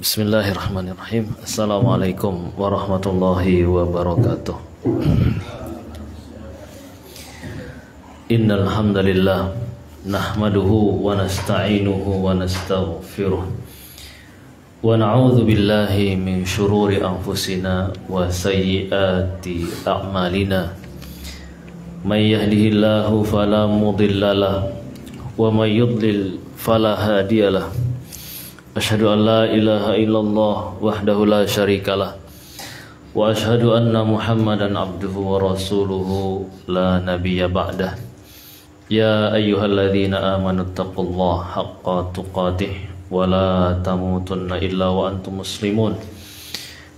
Bismillahirrahmanirrahim. Assalamualaikum warahmatullahi wabarakatuh. Innal hamdalillah nahmaduhu wa nasta'inuhu wa nastaghfiruh wa na'udzu billahi min shururi anfusina wa sayyiati a'malina. May yahdihillahu fala mudhillalah wa may yudlil fala hadiyalah. Asyhadu an la ilaha illallah wahdahu la syarikalah wa asyhadu anna Muhammadan abduhu wa rasuluhu la nabiyya ba'dah. Ya ayyuhalladzina amanu taqullaha haqqa tuqatih wa la tamutunna illa wa antum muslimun.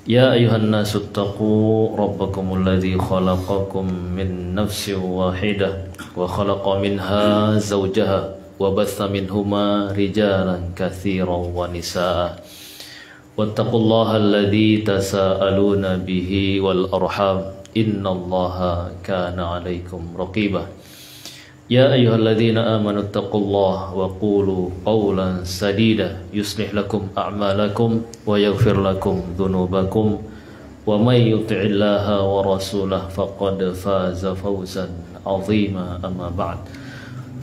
Ya ayyuhan nasu taqu rabbakumul ladzi khalaqakum min nafsin wahidah wa khalaqa minha zawjaha wa batha minhuma rijalan katsiran wa nisaa. Wattaqullaha alladzi tasaaluna bihi wal arham innallaha kana 'alaikum raqiba. Ya ayyuhalladzina amanu taqullaha wa qulu qawlan sadida yuslih lakum a'malakum wa yaghfir lakum dhunubakum wa may yuti'illaha wa rasulahu faqad faza fawzan 'azima. Amma ba'd.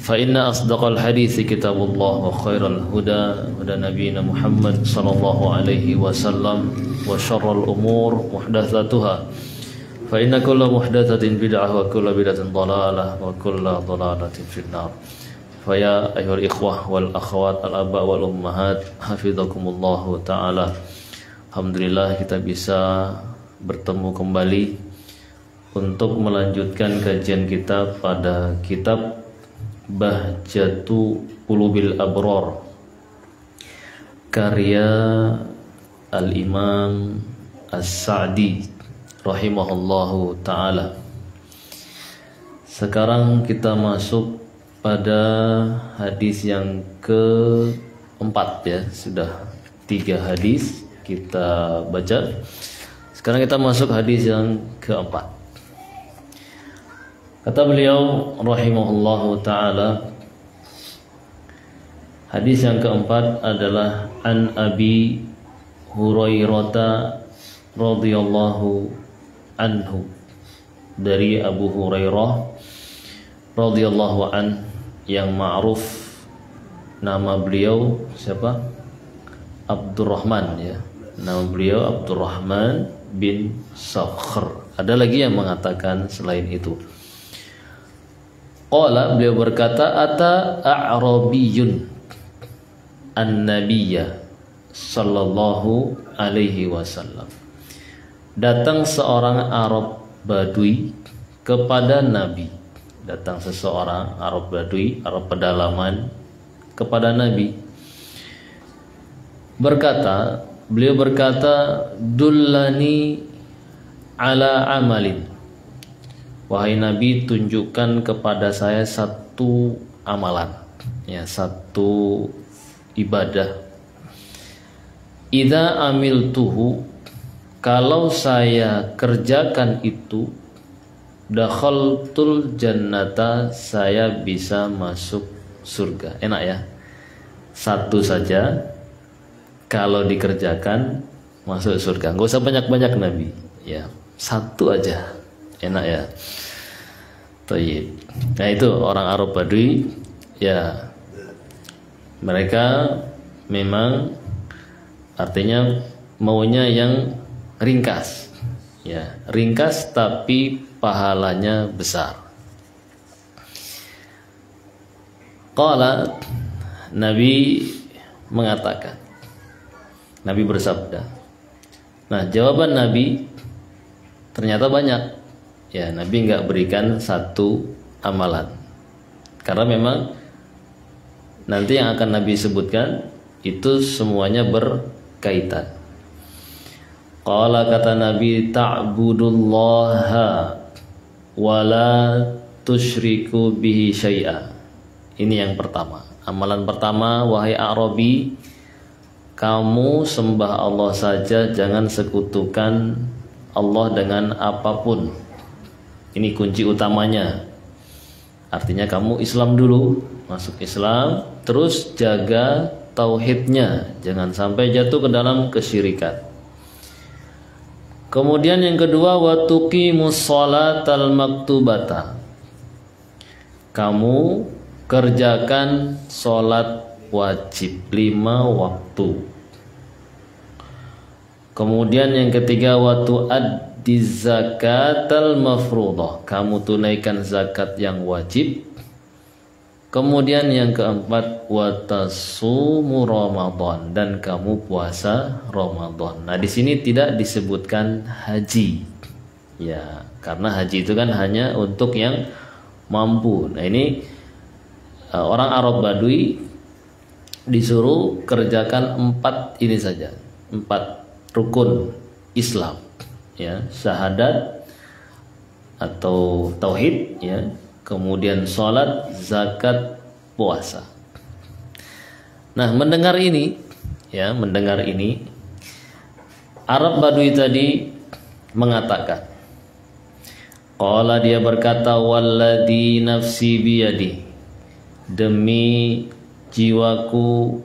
Fa inna asdaqal hadithi kitabullah wa khairal huda huda nabiyina Muhammad sallallahu alaihi wasallam wa syarrul umur muhdatsatuha. Fa inna kulla muhdatsatin bid'ah wa kulla bid'atin dhalalah wa kulla dhalalatin finnar. Fa ya ayyuhal ikhwah wal akhwat al aba wal ummahat hafizakumullah taala. Alhamdulillah kita bisa bertemu kembali untuk melanjutkan kajian kita pada kitab Bahjatu Qulubil Abrar karya Al-Imam As-Sa'di rahimahullahu ta'ala. Sekarang kita masuk pada hadis yang keempat ya. Sudah 3 hadis kita baca. Sekarang kita masuk hadis yang keempat. Kata beliau rahimahullahu ta'ala, hadis yang keempat adalah an Abi Hurairah radhiyallahu anhu, dari Abu Hurairah radhiyallahu an, yang ma'ruf nama beliau siapa? Abdurrahman ya. Nama beliau Abdurrahman bin Sakhr. Ada lagi yang mengatakan selain itu. Qala, beliau berkata, ata a'rabiyun an-nabiyya sallallahu alaihi wasallam. Datang seorang Arab Badui kepada Nabi. Datang seseorang Arab Badui, Arab pedalaman, kepada Nabi. Beliau berkata, dullani ala amalin. Wahai Nabi, tunjukkan kepada saya satu amalan, ya, satu ibadah. Idza amiltuhu, kalau saya kerjakan itu, dakhaltul jannata, saya bisa masuk surga. Enak ya? Satu saja, kalau dikerjakan masuk surga. Nggak usah banyak-banyak Nabi, ya, satu aja. Enak ya. Tayyib. Nah itu orang Arab Badui ya, mereka memang artinya maunya yang ringkas ya, ringkas tapi pahalanya besar. Qala, Nabi mengatakan, Nabi bersabda. Nah jawaban Nabi ternyata banyak. Ya, Nabi nggak berikan satu amalan, karena memang nanti yang akan Nabi sebutkan itu semuanya berkaitan. Qala, kata Nabi, ta'budullaha wa la tusyriku bihi syai'a. Ini yang pertama. Amalan pertama, wahai Arabi, kamu sembah Allah saja, jangan sekutukan Allah dengan apapun. Ini kunci utamanya. Artinya kamu Islam dulu, masuk Islam, terus jaga tauhidnya, jangan sampai jatuh ke dalam kesyirikan. Kemudian yang kedua, wa tuqimus sholatal maktubata. Kamu kerjakan sholat wajib 5 waktu. Kemudian yang ketiga, wa tu'addiz zakatal mafruḍah. Kamu tunaikan zakat yang wajib. Kemudian yang keempat, wa tasumu Ramadan, dan kamu puasa Ramadan. Nah, di sini tidak disebutkan haji. Ya, karena haji itu kan hanya untuk yang mampu. Nah, ini orang Arab Badui disuruh kerjakan 4 ini saja, 4 rukun Islam, ya, syahadat atau tauhid, ya, kemudian sholat, zakat, puasa. Nah, mendengar ini, ya, mendengar ini, Arab Badui tadi mengatakan, qala, dia berkata, walladzi nafsi biyadi, demi jiwaku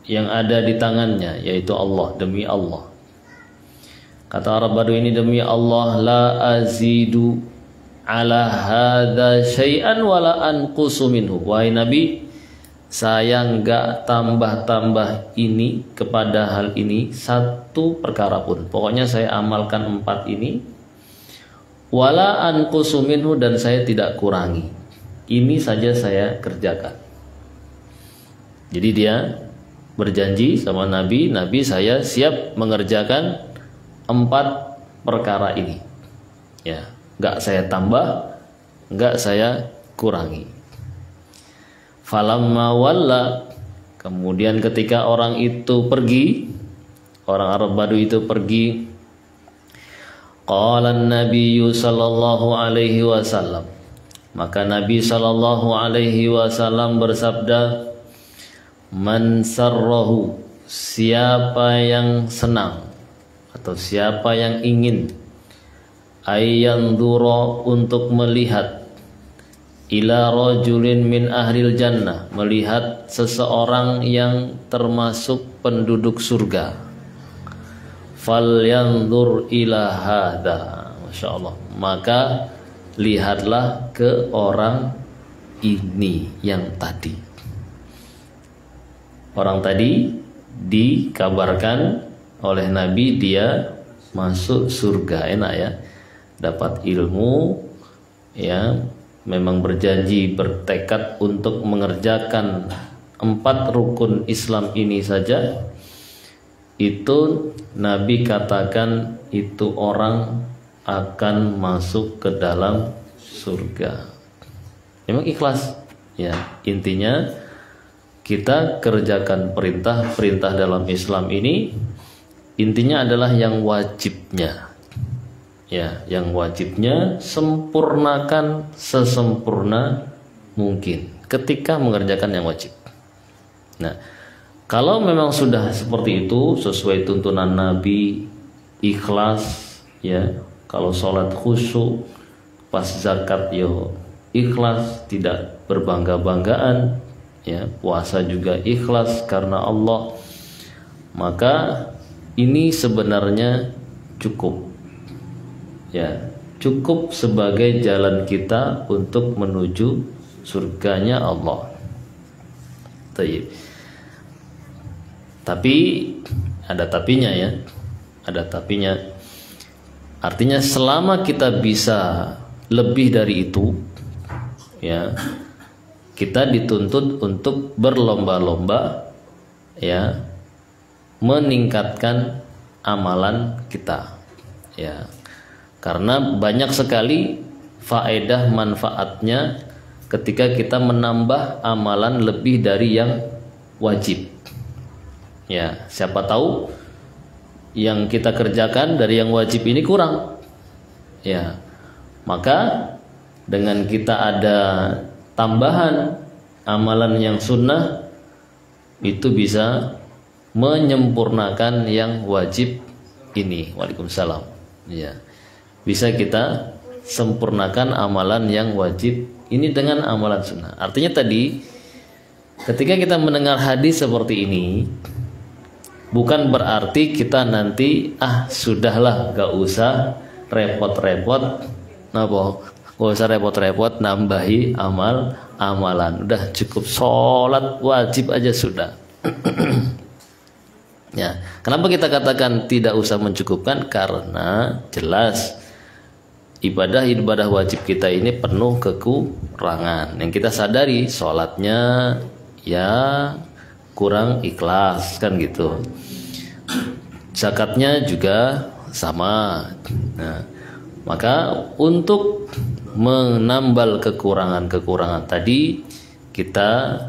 yang ada di tangannya, yaitu Allah, demi Allah. Kata Arab Badui ini, demi Allah, la azidu ala hadza syai'an wala anqusu minhu. Wahai Nabi, saya enggak tambah-tambah ini kepada hal ini 1 perkara pun. Pokoknya saya amalkan 4 ini, wala anqusu minhu, dan saya tidak kurangi. Ini saja saya kerjakan. Jadi dia berjanji sama Nabi, Nabi, saya siap mengerjakan 4 perkara ini. Ya, enggak saya tambah, enggak saya kurangi. Falamma walla, kemudian ketika orang itu pergi, orang Arab Badui itu pergi, qala an-nabiyyu sallallahu alaihi wasallam, maka Nabi sallallahu alaihi wasallam bersabda, man sarrahu, siapa yang senang atau siapa yang ingin, ayyandura, untuk melihat, ila rajulin min ahlil jannah, melihat seseorang yang termasuk penduduk surga, falyanzur ila hadza, Masya Allah, maka lihatlah ke orang ini yang tadi. Orang tadi dikabarkan oleh Nabi dia masuk surga, enak ya, dapat ilmu, ya, memang berjanji, bertekad untuk mengerjakan 4 rukun Islam ini saja. Itu Nabi katakan itu orang akan masuk ke dalam surga. Memang ikhlas, ya, intinya kita kerjakan perintah dalam Islam ini, intinya adalah yang wajibnya, ya, yang wajibnya sempurnakan sesempurna mungkin ketika mengerjakan yang wajib. Nah, kalau memang sudah seperti itu, sesuai tuntunan Nabi, ikhlas, ya, kalau sholat khusyuk, pas zakat yo ikhlas, tidak berbangga-banggaan, ya, puasa juga ikhlas karena Allah, maka ini sebenarnya cukup, ya, cukup sebagai jalan kita untuk menuju surganya Allah. Tapi ada tapinya, ya, ada tapinya. Artinya selama kita bisa lebih dari itu, ya, kita dituntut untuk berlomba-lomba, ya, meningkatkan amalan kita, ya, karena banyak sekali faedah manfaatnya ketika kita menambah amalan lebih dari yang wajib, ya. Siapa tahu yang kita kerjakan dari yang wajib ini kurang, ya, maka dengan kita ada tambahan amalan yang sunnah, itu bisa menyempurnakan yang wajib ini. Waalaikumsalam. Ya, bisa kita sempurnakan amalan yang wajib ini dengan amalan sunnah. Artinya tadi ketika kita mendengar hadis seperti ini, bukan berarti kita nanti sudahlah gak usah repot-repot, gak usah repot-repot nambahi amalan. Udah cukup sholat wajib aja sudah. Ya, kenapa kita katakan tidak usah mencukupkan? Karena jelas ibadah wajib kita ini penuh kekurangan. Yang kita sadari sholatnya ya kurang ikhlas kan gitu. Zakatnya juga sama. Nah, maka untuk menambal kekurangan tadi, kita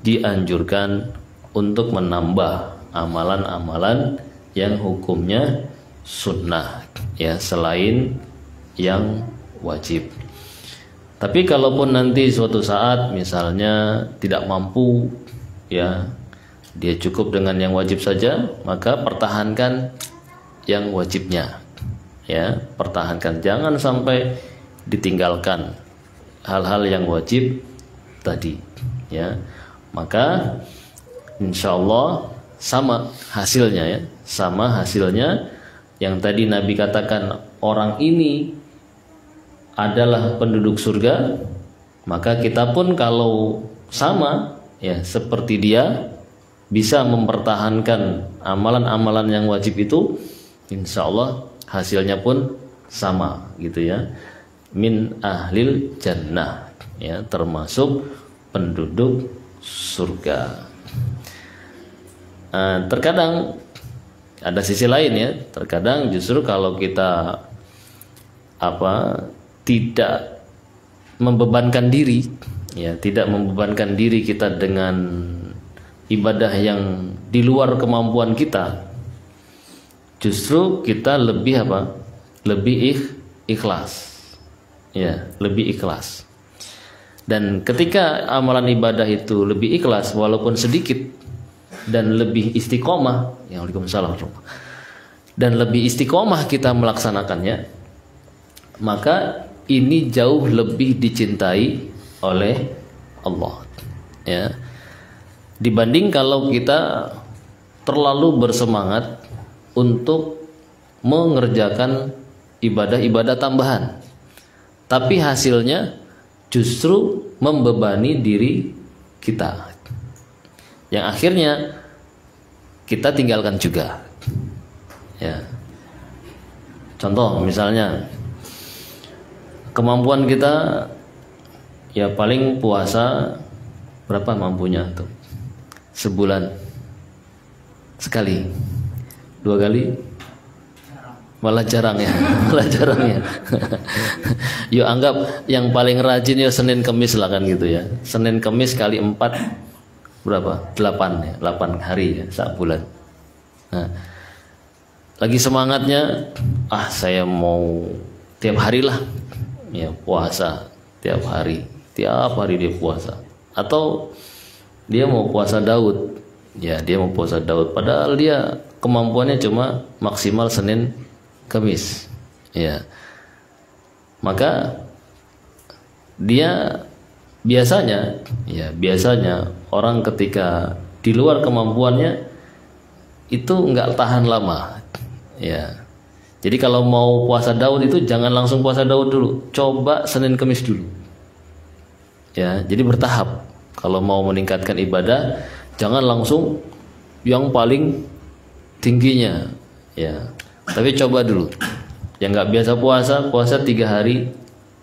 dianjurkan untuk menambah amalan-amalan yang hukumnya sunnah ya, selain yang wajib. Tapi kalaupun nanti suatu saat misalnya tidak mampu ya, dia cukup dengan yang wajib saja, maka pertahankan yang wajibnya ya, pertahankan, jangan sampai ditinggalkan hal-hal yang wajib tadi ya. Maka insya Allah sama hasilnya ya, sama hasilnya yang tadi Nabi katakan orang ini adalah penduduk surga, maka kita pun kalau sama ya seperti dia, bisa mempertahankan amalan-amalan yang wajib itu, insya Allah hasilnya pun sama gitu ya, min ahlil jannah ya, termasuk penduduk surga. Terkadang ada sisi lain ya, terkadang justru kalau kita tidak membebankan diri ya, tidak membebankan diri kita dengan ibadah yang di luar kemampuan kita, justru kita lebih lebih ikhlas ya, lebih ikhlas. Dan ketika amalan ibadah itu lebih ikhlas walaupun sedikit dan lebih istiqomah, ya Waalaikumsalam, dan lebih istiqomah kita melaksanakannya, maka ini jauh lebih dicintai oleh Allah ya, dibanding kalau kita terlalu bersemangat untuk mengerjakan ibadah-ibadah tambahan, tapi hasilnya justru membebani diri kita, yang akhirnya kita tinggalkan juga ya. Contoh misalnya, kemampuan kita ya paling puasa berapa mampunya tuh, sebulan sekali, 2 kali, malah jarang ya, malah jarang ya. Yuk anggap yang paling rajin ya Senin Kemis lah kan gitu ya, Senin Kemis kali 4 berapa, 8 ya, 8 hari ya sak bulan. Nah, lagi semangatnya saya mau tiap hari lah ya puasa, tiap hari dia puasa, atau dia mau puasa Daud ya, dia mau puasa Daud padahal dia kemampuannya cuma maksimal Senin Kamis ya. Maka dia biasanya orang ketika di luar kemampuannya itu nggak tahan lama ya. Jadi kalau mau puasa Daud itu jangan langsung puasa Daud dulu, coba Senin Kamis dulu ya. Jadi bertahap. Kalau mau meningkatkan ibadah, jangan langsung yang paling tingginya ya, tapi coba dulu. Yang nggak biasa puasa 3 hari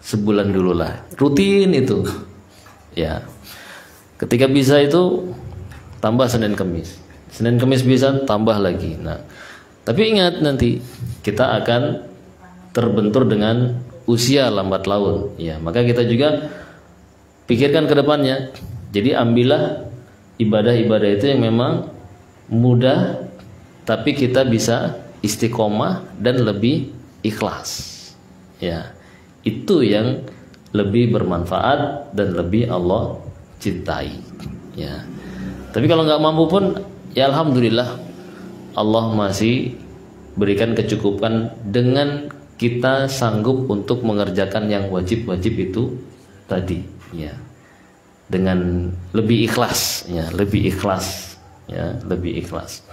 sebulan dulu lah, rutin itu ya. Ketika bisa itu tambah Senin Kamis bisa tambah lagi. Nah, tapi ingat nanti kita akan terbentur dengan usia lambat laun ya, maka kita juga pikirkan ke depannya. Jadi ambillah ibadah-ibadah itu yang memang mudah, tapi kita bisa istiqomah dan lebih ikhlas ya. Itu yang lebih bermanfaat dan lebih Allah cintai ya. Tapi kalau nggak mampu pun ya alhamdulillah, Allah masih berikan kecukupan dengan kita sanggup untuk mengerjakan yang wajib-wajib itu tadi, ya, dengan lebih ikhlas, ya, lebih ikhlas, ya, lebih ikhlas.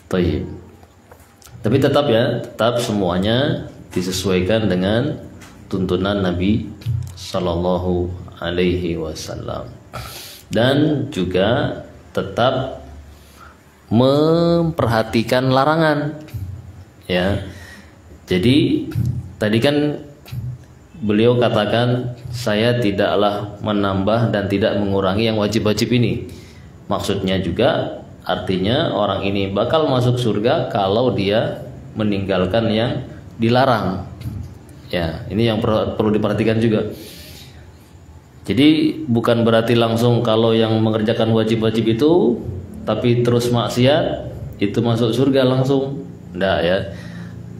Tapi tetap ya, tetap semuanya disesuaikan dengan tuntunan Nabi Sallallahu Alaihi Wasallam, dan juga tetap memperhatikan larangan, ya. Jadi tadi kan beliau katakan saya tidaklah menambah dan tidak mengurangi yang wajib-wajib ini. Maksudnya juga artinya orang ini bakal masuk surga kalau dia meninggalkan yang dilarang. Ya, ini yang perlu diperhatikan juga. Jadi bukan berarti langsung kalau yang mengerjakan wajib-wajib itu tapi terus maksiat itu masuk surga langsung. Enggak, ya.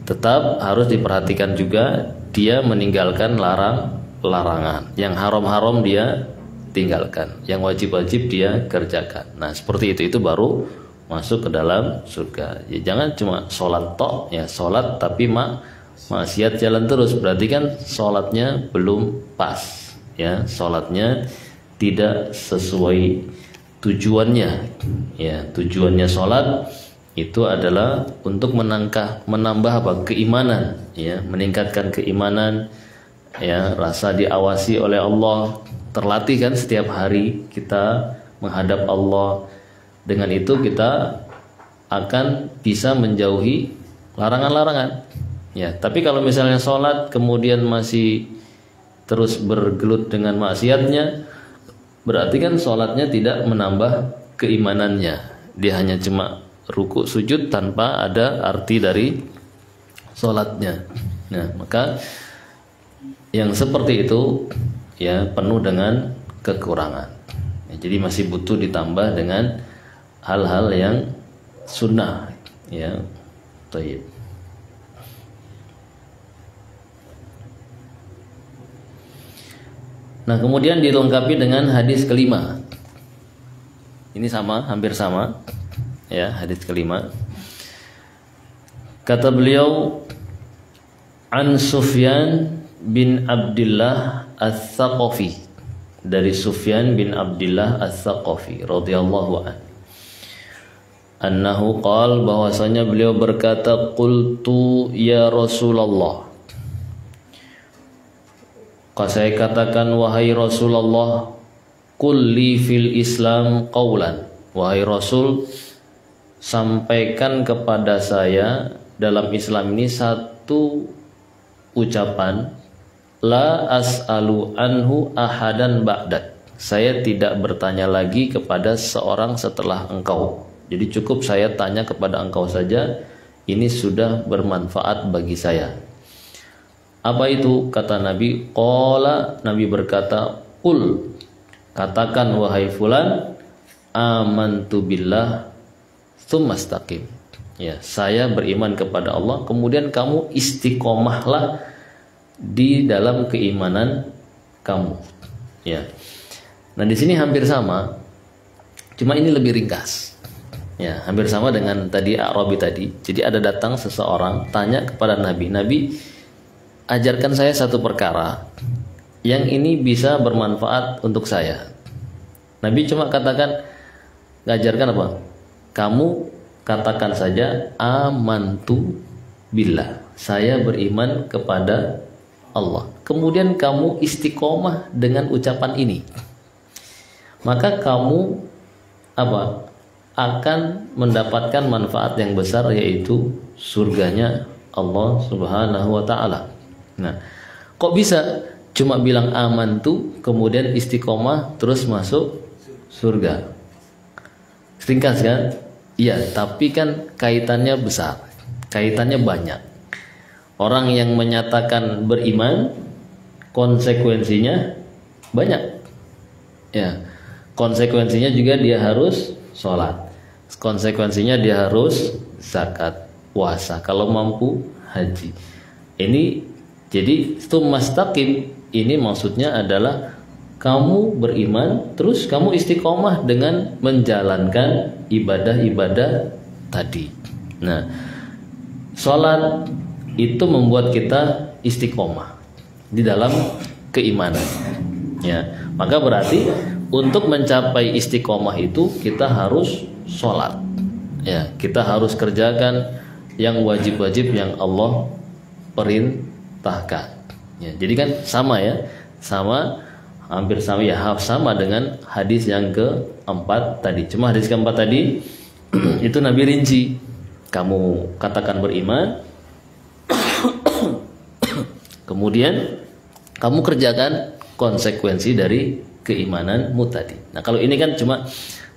Tetap harus diperhatikan juga dia meninggalkan larangan. Yang haram-haram dia tinggalkan, yang wajib-wajib dia kerjakan. Nah, seperti itu baru masuk ke dalam surga. Ya, jangan cuma sholat tok, ya, sholat tapi maksiat jalan terus, berarti kan sholatnya belum pas, ya, sholatnya tidak sesuai tujuannya. Ya, tujuannya sholat itu adalah untuk menambah apa? Keimanan, ya, meningkatkan keimanan, ya, rasa diawasi oleh Allah, terlatih kan setiap hari kita menghadap Allah. Dengan itu kita akan bisa menjauhi larangan-larangan. Ya, tapi kalau misalnya sholat kemudian masih terus bergelut dengan maksiatnya, berarti kan sholatnya tidak menambah keimanannya. Dia hanya cuma ruku sujud tanpa ada arti dari sholatnya. Nah, maka yang seperti itu, ya, penuh dengan kekurangan. Ya, jadi masih butuh ditambah dengan hal-hal yang sunnah, ya. Taib. Nah, kemudian dilengkapi dengan hadis kelima. Ini sama, hampir sama, ya, hadis kelima. Kata beliau, an Sufyan bin Abdullah Ats-Tsaqafi, dari Sufyan bin Abdullah Ats-Tsaqafi radhiyallahu anhu, annahu qala, bahwasanya beliau berkata, qultu ya Rasulullah, saya katakan wahai Rasulullah, qul li fil Islam qaulan, wahai Rasul, sampaikan kepada saya dalam Islam ini satu ucapan, la as'alu anhu ahadan ba'dak, saya tidak bertanya lagi kepada seorang setelah engkau. Jadi cukup saya tanya kepada engkau saja, ini sudah bermanfaat bagi saya. Apa itu? Kata Nabi, qala, Nabi berkata, qul, katakan wahai fulan, amantu billah tsumma istaqim, ya, saya beriman kepada Allah, kemudian kamu istiqomahlah di dalam keimanan kamu, ya. Nah, di sini hampir sama, cuma ini lebih ringkas, ya, hampir sama dengan tadi Arabi tadi. Jadi ada datang seseorang tanya kepada Nabi, Nabi, ajarkan saya satu perkara yang ini bisa bermanfaat untuk saya. Nabi cuma katakan, ngajarkan apa? Kamu katakan saja amantu billah, saya beriman kepada Allah. Kemudian kamu istiqomah dengan ucapan ini, maka kamu apa? Akan mendapatkan manfaat yang besar, yaitu surganya Allah Subhanahu wa taala. Nah, kok bisa cuma bilang amantu kemudian istiqomah terus masuk surga? Ringkas kan? Iya, tapi kan kaitannya besar, kaitannya banyak. Orang yang menyatakan beriman, konsekuensinya banyak, ya. Konsekuensinya juga dia harus sholat, konsekuensinya dia harus zakat, puasa, kalau mampu haji. Ini jadi tsumastaqim ini maksudnya adalah kamu beriman terus kamu istiqomah dengan menjalankan ibadah-ibadah tadi. Nah, sholat itu membuat kita istiqomah di dalam keimanan. Ya, maka berarti untuk mencapai istiqomah itu kita harus sholat. Ya, kita harus kerjakan yang wajib-wajib yang Allah perintahkan. Ya, jadi kan sama ya, hampir sama ya, sama dengan hadis yang keempat tadi. Cuma hadis keempat tadi itu Nabi rinci. Kamu katakan beriman, kemudian kamu kerjakan konsekuensi dari keimananmu tadi. Nah, kalau ini kan cuma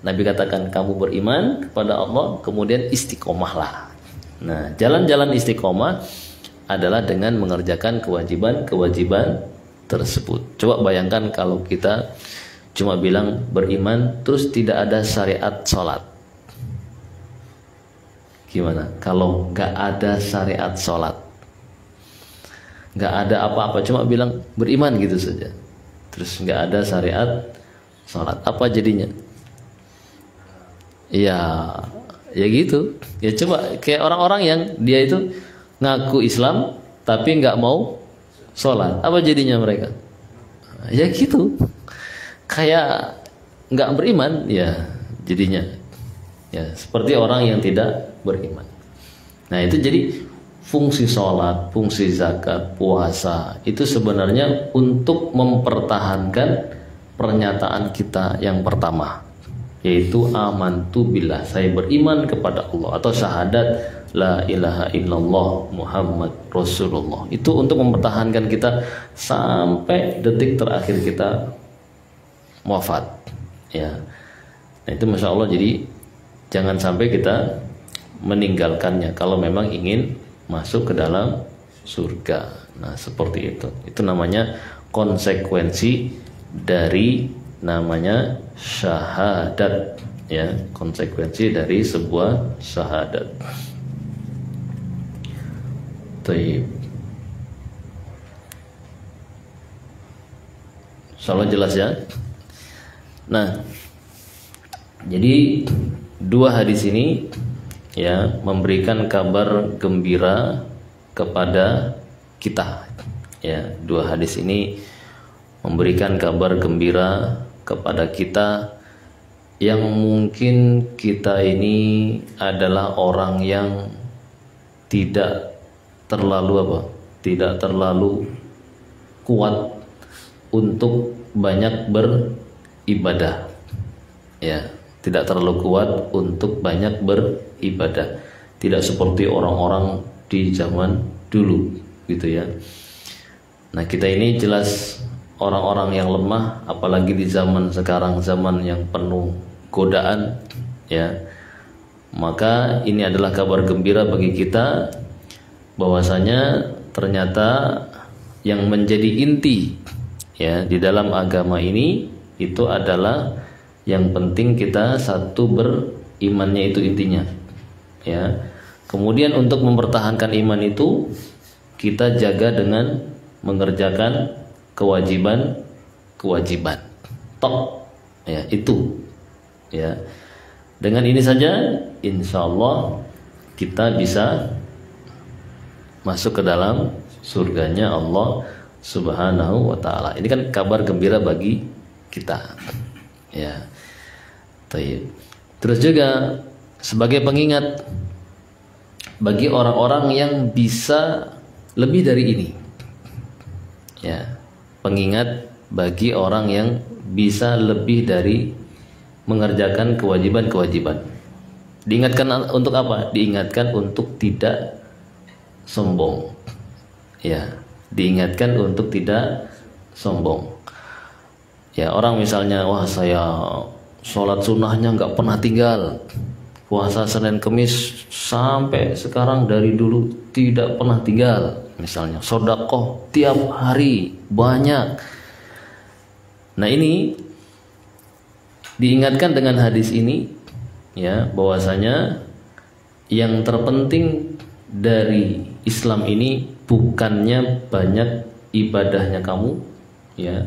Nabi katakan kamu beriman kepada Allah, kemudian istiqomahlah. Nah, jalan-jalan istiqomah adalah dengan mengerjakan kewajiban-kewajiban tersebut. Coba bayangkan kalau kita cuma bilang beriman terus tidak ada syariat sholat. Gimana? Kalau nggak ada syariat sholat, nggak ada apa-apa, cuma bilang beriman gitu saja, terus nggak ada syariat sholat, apa jadinya? Ya gitu. Ya coba kayak orang-orang yang dia itu ngaku Islam tapi nggak mau sholat, apa jadinya mereka? Ya gitu. Kayak nggak beriman, ya jadinya. Ya seperti orang yang tidak beriman. Nah itu jadi fungsi sholat, fungsi zakat, puasa itu sebenarnya untuk mempertahankan pernyataan kita yang pertama, yaitu amantu billah, saya beriman kepada Allah, atau syahadat la ilaha illallah Muhammad Rasulullah. Itu untuk mempertahankan kita sampai detik terakhir kita wafat. Ya, nah itu masya Allah. Jadi jangan sampai kita meninggalkannya kalau memang ingin masuk ke dalam surga. Nah seperti itu. Itu namanya konsekuensi dari namanya syahadat, ya, konsekuensi dari sebuah syahadat. Taib. Insyaallah jelas ya. Nah, jadi dua hadis ini ya memberikan kabar gembira kepada kita. Ya, dua hadis ini memberikan kabar gembira kepada kita yang mungkin kita ini adalah orang yang tidak terlalu tidak terlalu kuat untuk banyak beribadah. Ya, tidak terlalu kuat untuk banyak beribadah. Tidak seperti orang-orang di zaman dulu gitu ya. Nah, kita ini jelas orang-orang yang lemah, apalagi di zaman sekarang, zaman yang penuh godaan ya. Maka ini adalah kabar gembira bagi kita bahwasanya ternyata yang menjadi inti ya di dalam agama ini itu adalah yang penting kita satu berimannya, itu intinya ya. Kemudian untuk mempertahankan iman itu kita jaga dengan mengerjakan kewajiban tok ya, itu ya. Dengan ini saja insya Allah kita bisa masuk ke dalam surganya Allah Subhanahu wa ta'ala. Ini kan kabar gembira bagi kita ya. Terus juga sebagai pengingat bagi orang-orang yang bisa lebih dari ini ya, pengingat bagi orang yang bisa lebih dari mengerjakan kewajiban-kewajiban. Diingatkan untuk apa? Diingatkan untuk tidak sombong ya, diingatkan untuk tidak sombong ya. Orang misalnya, wah saya sholat sunnahnya nggak pernah tinggal, puasa Senin Kemis sampai sekarang dari dulu tidak pernah tinggal, misalnya sedekah tiap hari banyak. Nah ini diingatkan dengan hadis ini ya, bahwasanya yang terpenting dari Islam ini bukannya banyak ibadahnya kamu ya,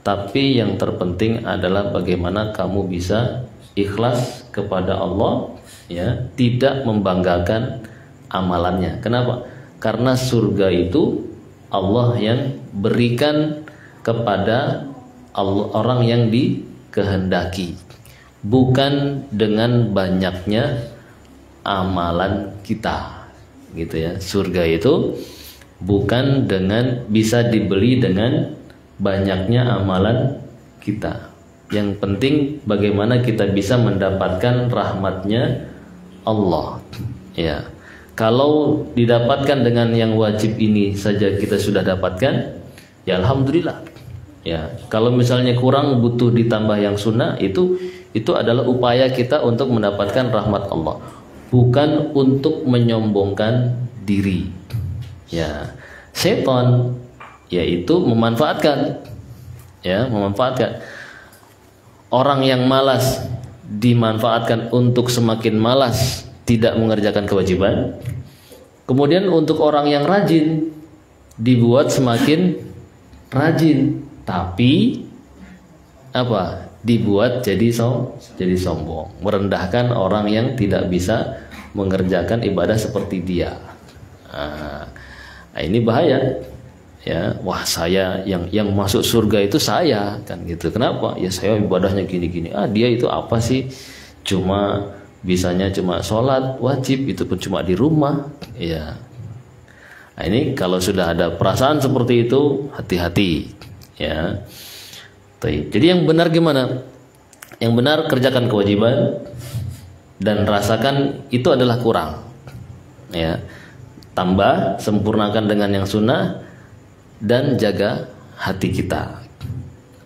tapi yang terpenting adalah bagaimana kamu bisa ikhlas kepada Allah ya, tidak membanggakan amalannya. Kenapa? Karena surga itu Allah yang berikan kepada orang yang dikehendaki, bukan dengan banyaknya amalan kita, gitu ya. Surga itu bukan dengan bisa dibeli dengan banyaknya amalan kita. Yang penting bagaimana kita bisa mendapatkan rahmatnya Allah, ya. Kalau didapatkan dengan yang wajib ini saja kita sudah dapatkan, ya alhamdulillah. Ya, kalau misalnya kurang butuh ditambah yang sunnah, itu adalah upaya kita untuk mendapatkan rahmat Allah, bukan untuk menyombongkan diri. Ya, setan yaitu memanfaatkan, ya, memanfaatkan orang yang malas, dimanfaatkan untuk semakin malas, tidak mengerjakan kewajiban. Kemudian untuk orang yang rajin dibuat semakin rajin, tapi apa? Dibuat jadi sombong, merendahkan orang yang tidak bisa mengerjakan ibadah seperti dia. Nah, ini bahaya. Ya, wah saya yang masuk surga itu saya, kan gitu. Kenapa? Ya saya ibadahnya gini-gini. Dia itu apa sih? Bisanya cuma sholat wajib, itu pun cuma di rumah, ya. Nah, ini kalau sudah ada perasaan seperti itu, hati-hati, ya. Jadi yang benar gimana? Yang benar kerjakan kewajiban dan rasakan itu adalah kurang, ya. Tambah, sempurnakan dengan yang sunnah dan jaga hati kita.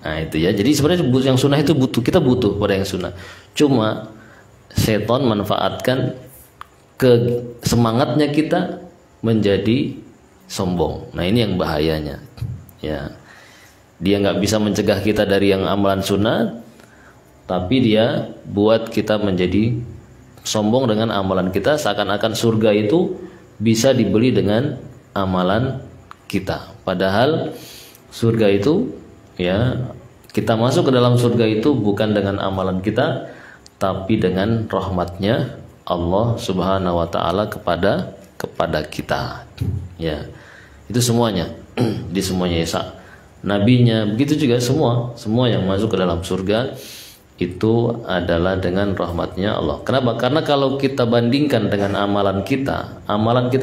Nah itu ya. Jadi sebenarnya yang sunnah itu kita butuh pada yang sunnah. Cuma setan manfaatkan semangatnya kita menjadi sombong. Nah ini yang bahayanya, ya. Dia nggak bisa mencegah kita dari yang amalan sunnah, tapi dia buat kita menjadi sombong dengan amalan kita, seakan-akan surga itu bisa dibeli dengan amalan kita. Padahal surga itu, ya, kita masuk ke dalam surga itu bukan dengan amalan kita, tapi dengan rahmatnya Allah Subhanahu wa taala kepada kita. Ya. Itu semuanya. Di semuanya ya. Nabinya begitu juga, semua yang masuk ke dalam surga itu adalah dengan rahmatnya Allah. Kenapa? Karena kalau kita bandingkan dengan amalan kita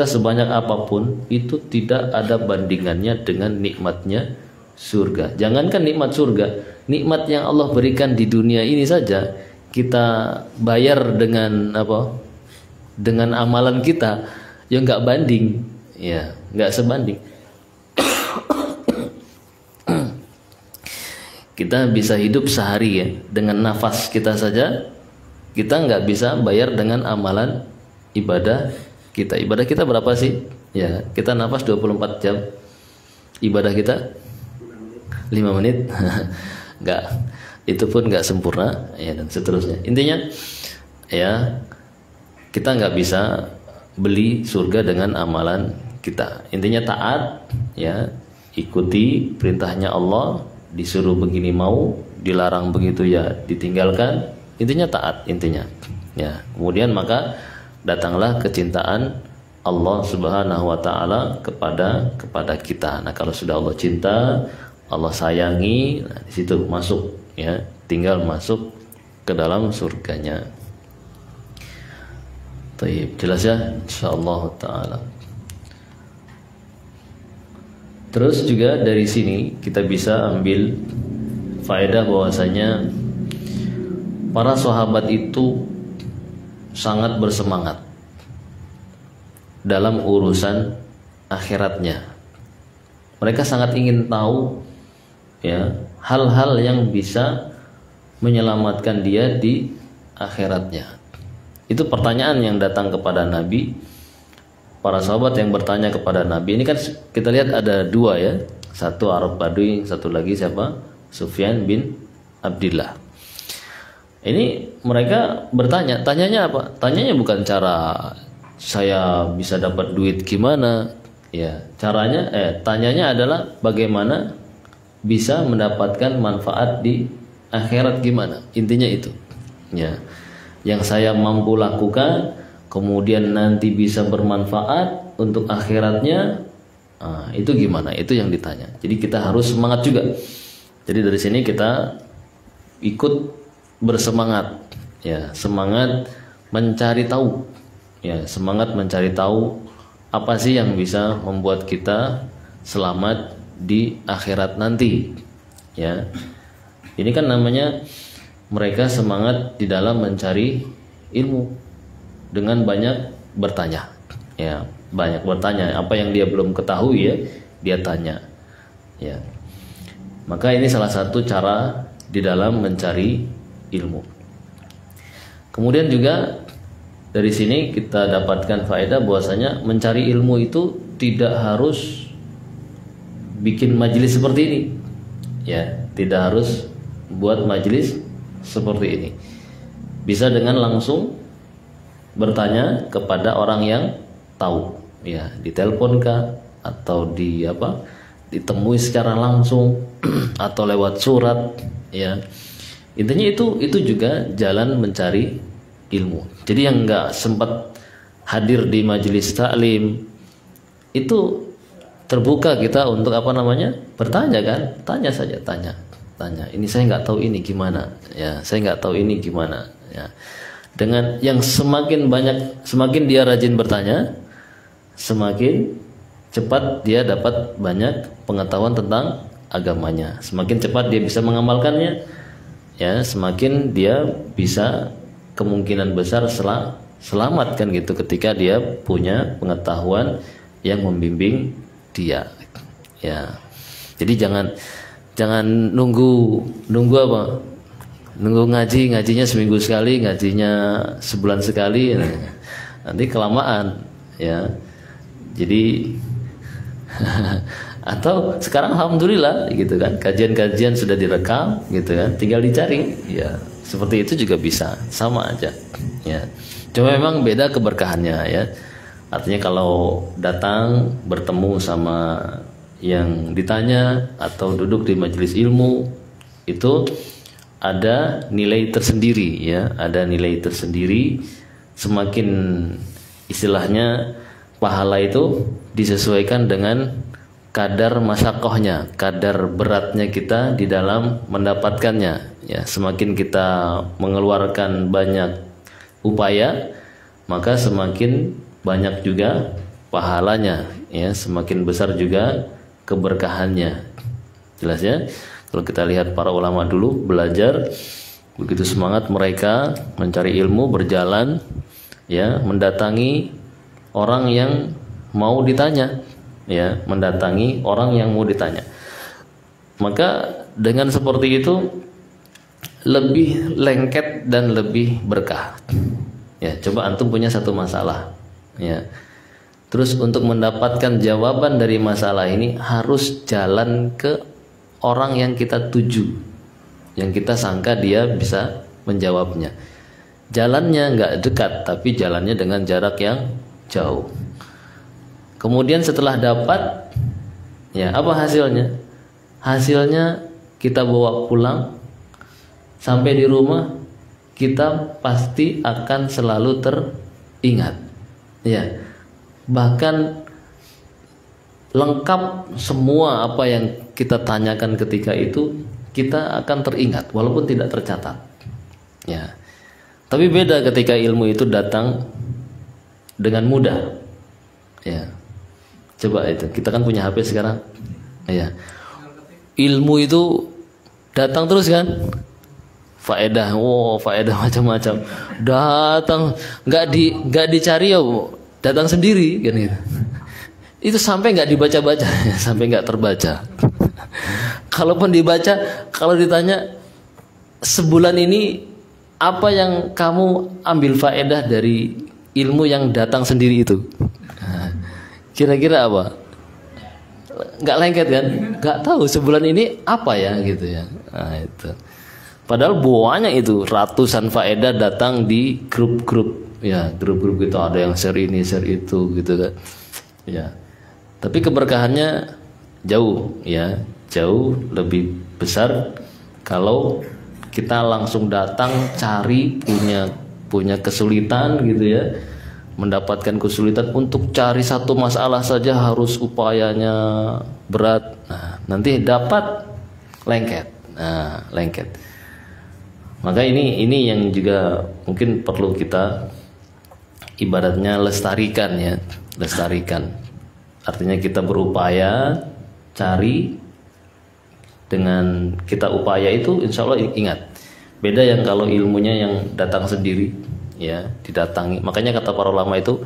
sebanyak apapun itu tidak ada bandingannya dengan nikmatnya surga. Jangankan nikmat surga, nikmat yang Allah berikan di dunia ini saja kita bayar dengan apa? Dengan amalan kita, ya nggak banding, ya nggak sebanding. Kita bisa hidup sehari ya dengan nafas kita saja, kita nggak bisa bayar dengan amalan ibadah kita. Ibadah kita berapa sih? Ya, kita nafas 24 jam. Ibadah kita 5 menit. Nggak, itu pun nggak sempurna ya, dan seterusnya. Intinya ya, kita nggak bisa beli surga dengan amalan kita. Intinya taat ya, ikuti perintahnya Allah. Disuruh begini mau, dilarang begitu ya ditinggalkan. Intinya taat, intinya ya. Kemudian maka datanglah kecintaan Allah Subhanahu wa taala kepada kita. Nah, kalau sudah Allah cinta, Allah sayangi, nah, di situ masuk ya, tinggal masuk ke dalam surganya. Baik, jelas ya insyaallah taala. Terus juga dari sini kita bisa ambil faedah bahwasanya para sahabat itu sangat bersemangat dalam urusan akhiratnya. Mereka sangat ingin tahu ya hal-hal yang bisa menyelamatkan dia di akhiratnya. Itu pertanyaan yang datang kepada Nabi. Para sahabat yang bertanya kepada Nabi ini kan kita lihat ada dua ya, satu Arab Badui, satu lagi siapa? Sufyan bin Abdillah. Ini mereka bertanya, tanyanya apa? Tanyanya bukan cara saya bisa dapat duit gimana, ya. Caranya, tanyanya adalah bagaimana bisa mendapatkan manfaat di akhirat gimana? Intinya itu, ya. Yang saya mampu lakukan kemudian nanti bisa bermanfaat untuk akhiratnya, itu gimana? Itu yang ditanya. Jadi kita harus semangat juga. Jadi dari sini kita ikut bersemangat, ya, semangat mencari tahu, ya, semangat mencari tahu apa sih yang bisa membuat kita selamat di akhirat nanti, ya. Ini kan namanya mereka semangat di dalam mencari ilmu dengan banyak bertanya, ya, banyak bertanya. Apa yang dia belum ketahui, ya, dia tanya, ya. Maka ini salah satu cara di dalam mencari ilmu. Kemudian juga dari sini kita dapatkan faedah bahwasanya mencari ilmu itu tidak harus bikin majelis seperti ini, ya, tidak harus buat majelis seperti ini. Bisa dengan langsung bertanya kepada orang yang tahu, ya, ditelepon kah atau ditemui secara langsung atau lewat surat, ya. Intinya itu juga jalan mencari ilmu. Jadi yang nggak sempat hadir di majelis taklim itu terbuka kita untuk bertanya, kan, tanya saja, tanya. Ini saya nggak tahu ini gimana, ya, saya nggak tahu ini gimana, ya. Dengan yang semakin dia rajin bertanya, semakin cepat dia dapat banyak pengetahuan tentang agamanya. Semakin cepat dia bisa mengamalkannya, ya, semakin dia bisa kemungkinan besar selamat, kan gitu, ketika dia punya pengetahuan yang membimbing dia, ya. Jadi jangan nunggu ngajinya seminggu sekali, ngajinya sebulan sekali, nanti kelamaan, ya. Jadi atau sekarang alhamdulillah gitu kan, kajian-kajian sudah direkam gitu kan, tinggal dicari, ya, seperti itu juga bisa, sama aja, ya. Cuma memang beda keberkahannya, ya. Artinya kalau datang bertemu sama yang ditanya atau duduk di majelis ilmu itu ada nilai tersendiri, ya, ada nilai tersendiri. Semakin istilahnya pahala itu disesuaikan dengan kadar masyakohnya, kadar beratnya kita di dalam mendapatkannya, ya. Semakin kita mengeluarkan banyak upaya, maka semakin banyak juga pahalanya, ya, semakin besar juga keberkahannya. Jelas, ya. Kalau kita lihat para ulama dulu belajar begitu semangat mereka mencari ilmu, berjalan, ya, mendatangi orang yang mau ditanya, ya, mendatangi orang yang mau ditanya. Maka dengan seperti itu lebih lengket dan lebih berkah. Ya, coba antum punya satu masalah, ya. Terus untuk mendapatkan jawaban dari masalah ini harus jalan ke orang yang kita tuju, yang kita sangka dia bisa menjawabnya. Jalannya nggak dekat, tapi jalannya dengan jarak yang jauh. Kemudian setelah dapat, ya, apa hasilnya? Hasilnya kita bawa pulang, sampai di rumah kita pasti akan selalu teringat, ya. Bahkan lengkap semua apa yang kita tanyakan ketika itu kita akan teringat walaupun tidak tercatat, ya. Tapi beda ketika ilmu itu datang dengan mudah, ya. Coba itu, kita kan punya HP sekarang, ya. Ilmu itu datang terus kan, faedah, faedah macam-macam datang, nggak dicari, ya, datang sendiri kan gitu. Itu sampai nggak dibaca-baca, sampai nggak terbaca. Kalaupun dibaca, kalau ditanya sebulan ini apa yang kamu ambil faedah dari ilmu yang datang sendiri itu, kira-kira apa? Nggak lengket kan? Nggak tahu sebulan ini apa ya gitu, ya. Nah, itu. Padahal banyak itu, ratusan faedah datang di grup-grup, ya, grup-grup itu ada yang share ini, share itu gitu kan, ya. Tapi keberkahannya jauh, ya, jauh lebih besar kalau kita langsung datang cari, punya kesulitan gitu, ya, mendapatkan kesulitan untuk cari satu masalah saja harus upayanya berat. Nah, nanti dapat lengket. Nah, lengket. Maka ini yang juga mungkin perlu kita ibaratnya lestarikan ya, lestarikan. Artinya kita berupaya cari, dengan kita upaya itu insya Allah ingat. Beda yang kalau ilmunya yang datang sendiri ya, didatangi. Makanya kata para ulama itu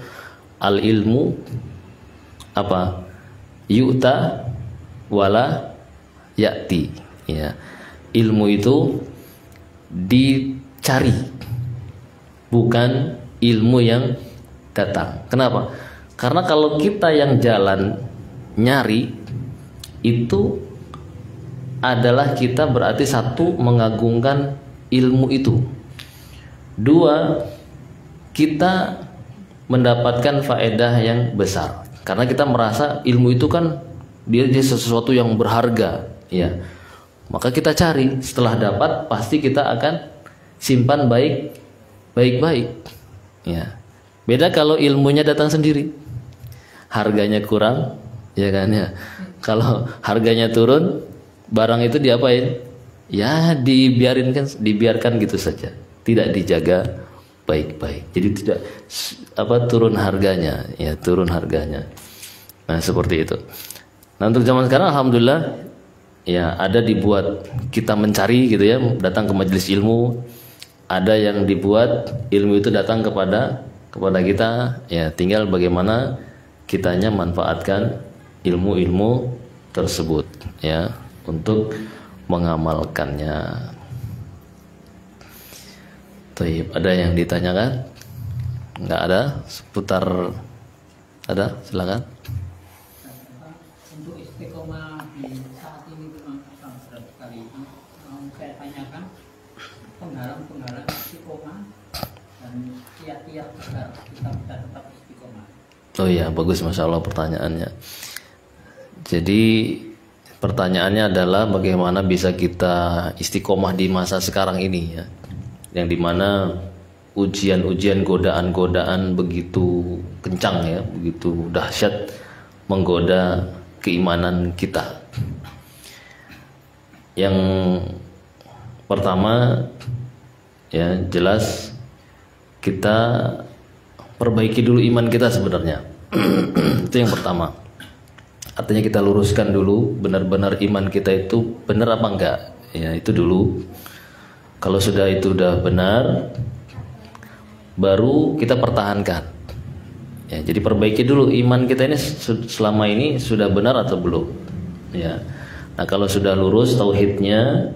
al ilmu apa? Yu'ta wala ya'ti ya. Ilmu itu dicari, bukan ilmu yang datang. Kenapa? Karena kalau kita yang jalan nyari itu adalah kita berarti satu mengagungkan ilmu itu, dua kita mendapatkan faedah yang besar karena kita merasa ilmu itu kan dia sesuatu yang berharga ya. Maka kita cari, setelah dapat pasti kita akan simpan baik-baik ya. Beda kalau ilmunya datang sendiri, harganya kurang ya kan ya. Kalau harganya turun, barang itu diapain? Ya dibiarkan gitu saja, tidak dijaga baik-baik. Jadi tidak turun harganya ya, turun harganya. Nah, seperti itu. Nah, untuk zaman sekarang alhamdulillah ya ada dibuat kita mencari gitu ya, datang ke majelis ilmu. Ada yang dibuat ilmu itu datang kepada kita ya, tinggal bagaimana kitanya manfaatkan ilmu-ilmu tersebut ya untuk mengamalkannya. Taib, ada yang ditanyakan? Enggak ada? Seputar ada? Silakan. Untuk istiqomah di saat ini memang berat sekali. Mau saya tanyakan penghalang istiqomah dan kiat-kiat agar kita bisa tetap istiqomah. Oh iya, bagus, masya Allah pertanyaannya. Jadi pertanyaannya adalah bagaimana bisa kita istiqomah di masa sekarang ini ya, yang dimana ujian-ujian, godaan-godaan begitu kencang ya, begitu dahsyat menggoda keimanan kita. Yang pertama ya jelas kita perbaiki dulu iman kita sebenarnya. Itu yang pertama. Artinya kita luruskan dulu benar-benar iman kita itu benar apa enggak ya, itu dulu. Kalau sudah itu udah benar, baru kita pertahankan ya. Jadi perbaiki dulu iman kita ini selama ini sudah benar atau belum ya. Nah, kalau sudah lurus tauhidnya,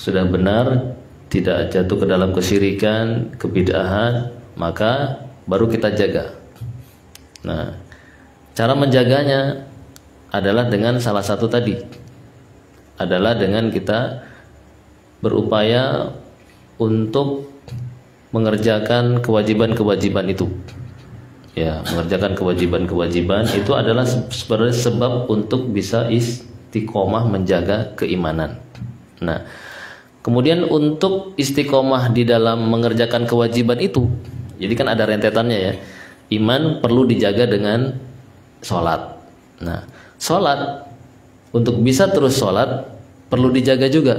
sudah benar, tidak jatuh ke dalam kesyirikan, kebid'ahan, maka baru kita jaga. Nah, cara menjaganya adalah dengan salah satu tadi, adalah dengan kita berupaya untuk mengerjakan kewajiban-kewajiban itu ya. Mengerjakan kewajiban-kewajiban itu adalah sebenarnya sebab untuk bisa istiqomah menjaga keimanan. Nah, kemudian untuk istiqomah di dalam mengerjakan kewajiban itu, jadi kan ada rentetannya ya. Iman perlu dijaga dengan sholat. Nah, sholat untuk bisa terus sholat perlu dijaga juga.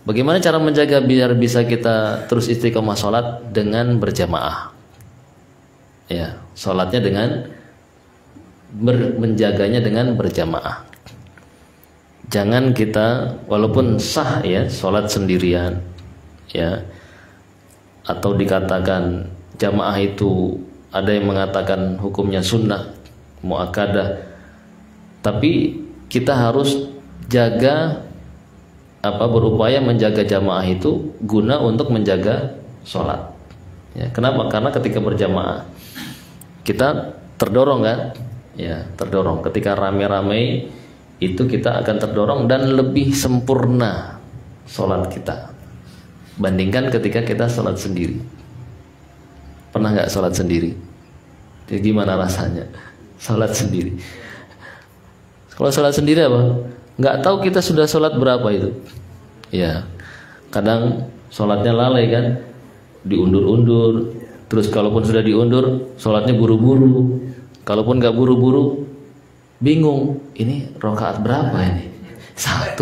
Bagaimana cara menjaga biar bisa kita terus istiqomah sholat? Dengan berjamaah ya, sholatnya dengan menjaganya dengan berjamaah. Jangan kita walaupun sah ya sholat sendirian ya, atau dikatakan jamaah itu ada yang mengatakan hukumnya sunnah muakkadah, tapi kita harus jaga berupaya menjaga jamaah itu guna untuk menjaga sholat ya. Kenapa? Karena ketika berjamaah kita terdorong kan ya, terdorong. Ketika rame-rame itu kita akan terdorong dan lebih sempurna sholat kita bandingkan ketika kita sholat sendiri. Pernah nggak sholat sendiri? Jadi gimana rasanya sholat sendiri? Kalau sholat sendiri apa? Nggak tahu kita sudah sholat berapa itu. Ya, kadang sholatnya lalai kan, diundur-undur, Terus kalaupun sudah diundur, sholatnya buru-buru. Kalaupun nggak buru-buru, bingung. Ini rakaat berapa ini? 1,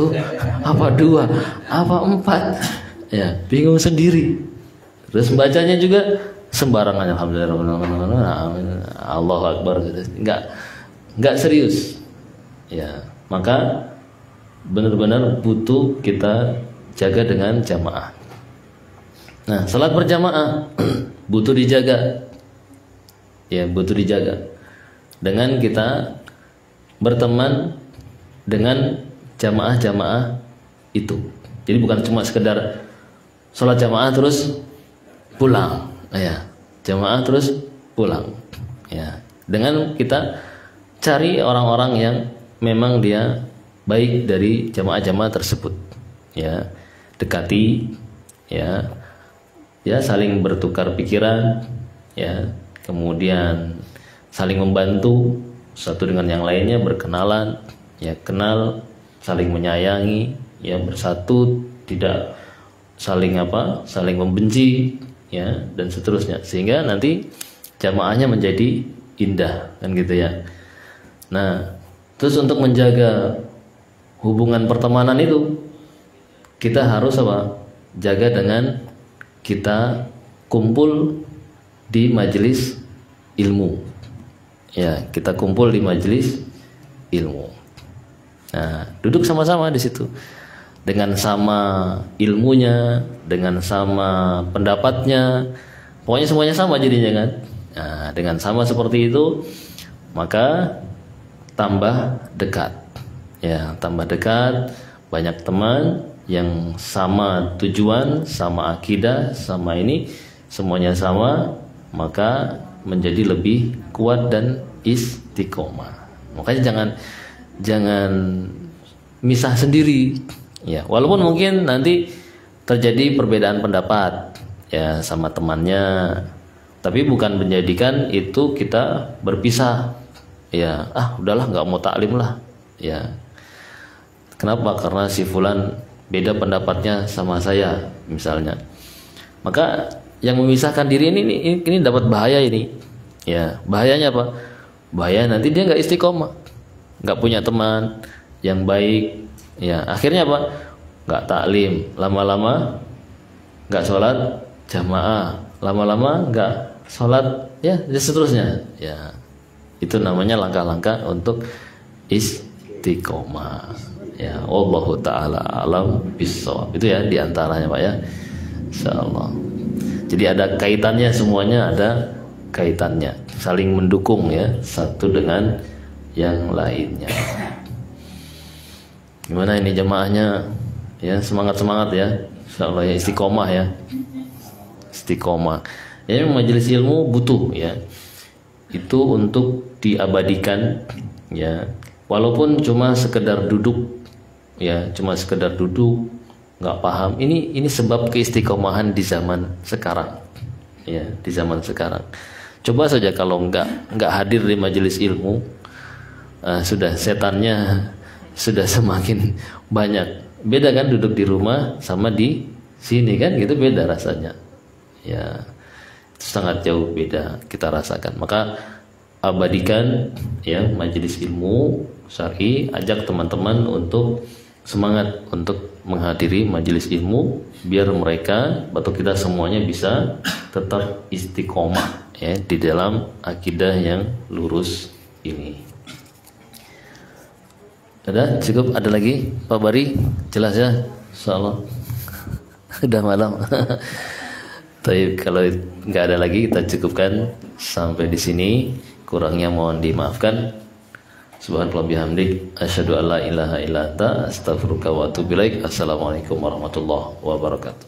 apa 2, apa 4? Ya, bingung sendiri. Terus bacanya juga sembarangan, alhamdulillah, Allahu Akbar gitu. Nggak serius. Ya, maka benar-benar butuh kita jaga dengan jamaah. Nah, salat berjamaah butuh dijaga. Ya, butuh dijaga. Dengan kita berteman dengan jamaah-jamaah itu. Jadi bukan cuma sekedar sholat jamaah terus pulang, ya, jamaah terus pulang, ya. Dengan kita cari orang-orang yang memang dia baik dari jamaah-jamaah tersebut, ya, dekati, ya, saling bertukar pikiran, ya, kemudian saling membantu satu dengan yang lainnya, berkenalan, ya, kenal, saling menyayangi, ya, bersatu, tidak saling membenci, ya, dan seterusnya, sehingga nanti jamaahnya menjadi indah, kan gitu ya. Nah, terus untuk menjaga hubungan pertemanan itu kita harus jaga dengan kita kumpul di majelis ilmu, ya, kita kumpul di majelis ilmu. Nah, duduk sama-sama di situ dengan sama ilmunya, dengan sama pendapatnya, pokoknya semuanya sama jadinya kan. Nah, dengan sama seperti itu, maka tambah dekat, ya, tambah dekat, banyak teman yang sama tujuan, sama akidah, sama ini, semuanya sama, maka menjadi lebih kuat dan istiqomah. Makanya jangan misah sendiri, ya, walaupun mungkin nanti terjadi perbedaan pendapat, ya, sama temannya, tapi bukan menjadikan itu kita berpisah, ya, udahlah nggak mau taklim lah, ya. Kenapa? Karena si fulan beda pendapatnya sama saya misalnya. Maka yang memisahkan diri ini dapat bahaya ini, ya. Bahayanya apa? Bahaya nanti dia nggak istiqomah, nggak punya teman yang baik, ya, akhirnya apa? Nggak taklim, lama-lama nggak sholat jamaah, lama-lama nggak sholat, ya, dan seterusnya, ya. Itu namanya langkah-langkah untuk istiqomah, ya. Wallahu ta'ala alam bissawab. Itu ya diantaranya Pak, ya, insyaallah. Jadi ada kaitannya, semuanya ada kaitannya, saling mendukung, ya, satu dengan yang lainnya. Gimana ini jamaahnya, ya, semangat ya, insyaallah, ya, istiqomah, ya, istiqomah. Ya, majelis ilmu butuh, ya, itu untuk diabadikan, ya, walaupun cuma sekedar duduk, ya, cuma sekedar duduk, nggak paham. Ini sebab keistiqomahan di zaman sekarang, ya, di zaman sekarang. Coba saja kalau nggak hadir di majelis ilmu, sudah setannya sudah semakin banyak. Beda kan duduk di rumah sama di sini kan, gitu, beda rasanya, ya, sangat jauh beda kita rasakan. Maka abadikan, ya, majelis ilmu syar'i, ajak teman-teman untuk semangat untuk menghadiri majelis ilmu, biar mereka atau kita semuanya bisa tetap istiqomah, ya, di dalam akidah yang lurus ini. Ada cukup? Ada lagi Pak Bari? Jelas ya, insyaallah. Udah malam. Tapi kalau nggak ada lagi, kita cukupkan sampai di sini. Kurangnya mohon dimaafkan. Subhanallah bihamdik, asyhadu an la ilaha illa anta, astaghfiruka wa atubu ilaik. Assalamualaikum warahmatullahi wabarakatuh.